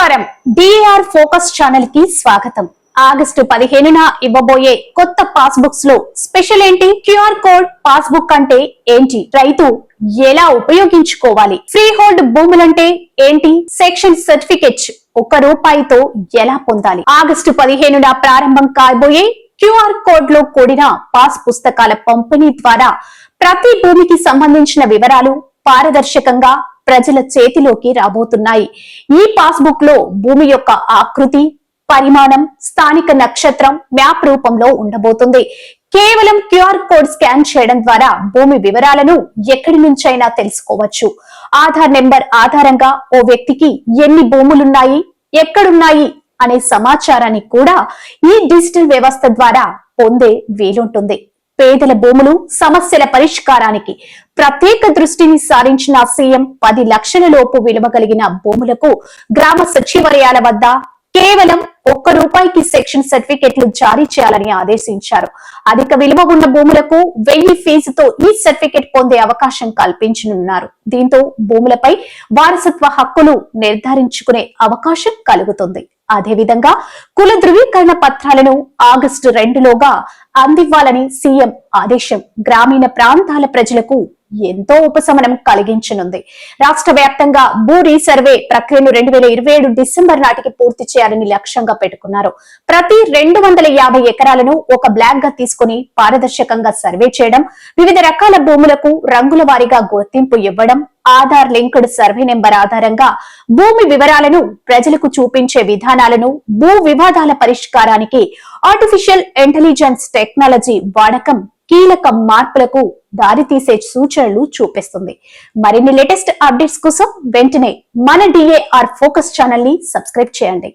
నమస్కారం. DR focus channel కి స్వాగతం. ఆగస్టు 15న ఇవ్వబోయే కొత్త పాస్బుక్స్ లో స్పెషల్ ఏంటి? క్యూఆర్ కోడ్ పాస్బుక్ అంటే ఏంటి? రైతు ఎలా ఉపయోగించుకోవాలి? ఫ్రీ హోల్డ్ భూములంటే ఏంటి? సెక్షన్ సర్టిఫికెట్స్ ₹1 ఎలా పొందాలి? ఆగస్టు 15న ప్రారంభం కాబోయే క్యూఆర్ కోడ్ లో కూడిన పాస్ పుస్తకాల పంపిణీ ద్వారా ప్రతి భూమికి సంబంధించిన వివరాలు పారదర్శకంగా ప్రజల చేతిలోకి రాబోతున్నాయి. ఈ పాస్బుక్ లో భూమి యొక్క ఆకృతి, పరిమాణం, స్థానిక నక్షత్రం మ్యాప్ రూపంలో ఉండబోతుంది. కేవలం క్యూఆర్ కోడ్ స్కాన్ చేయడం ద్వారా భూమి వివరాలను ఎక్కడి నుంచైనా తెలుసుకోవచ్చు. ఆధార్ నెంబర్ ఆధారంగా ఓ వ్యక్తికి ఎన్ని భూములున్నాయి, ఎక్కడున్నాయి అనే సమాచారాన్ని కూడా ఈ డిజిటల్ వ్యవస్థ ద్వారా పొందే వీలుంటుంది. పేదల భూములు సమస్యల పరిష్కారానికి ప్రత్యేక దృష్టిని సారించిన సీఎం 10 లక్షల లోపు విలువ కలిగిన భూములకు గ్రామ సచివాలయాల వద్ద కేవలం ₹1 సెక్షన్ సర్టిఫికెట్లు జారీ చేయాలని ఆదేశించారు. అధిక విలువ ఉన్న భూములకు 1000 ఫీజుతో ఈ సర్టిఫికెట్ పొందే అవకాశం కల్పించనున్నారు. దీంతో భూములపై వారసత్వ హక్కులు నిర్ధారించుకునే అవకాశం కలుగుతుంది. అదేవిధంగా కుల ధృవీకరణ పత్రాలను ఆగస్టు 2లోగా అందివ్వాలని సీఎం ఆదేశం గ్రామీణ ప్రాంతాల ప్రజలకు ఎంతో ఉపశమనం కలిగించనుంది. రాష్ట్ర వ్యాప్తంగా భూ రీసర్వే ప్రక్రియను 2027 డిసెంబర్ నాటికి పూర్తి చేయాలని లక్ష్యంగా పెట్టుకున్నారు. ప్రతి 250 ఎకరాలను ఒక బ్లాక్ గా తీసుకుని పారదర్శకంగా సర్వే చేయడం, వివిధ రకాల భూములకు రంగుల వారీగా గుర్తింపు ఇవ్వడం, ఆధార్ లింక్డ్ సర్వే నెంబర్ ఆధారంగా భూమి వివరాలను ప్రజలకు చూపించే విధానాలను, భూ వివాదాల పరిష్కారానికి ఆర్టిఫిషియల్ ఇంటెలిజెన్స్ టెక్నాలజీ వాడకం కీలక మార్పులకు దారితీసే సూచనలు చూపిస్తుంది. మరిన్ని లేటెస్ట్ అప్డేట్స్ కోసం వెంటనే మన డిఏఆర్ ఫోకస్ ఛానల్ ని సబ్స్క్రైబ్ చేయండి.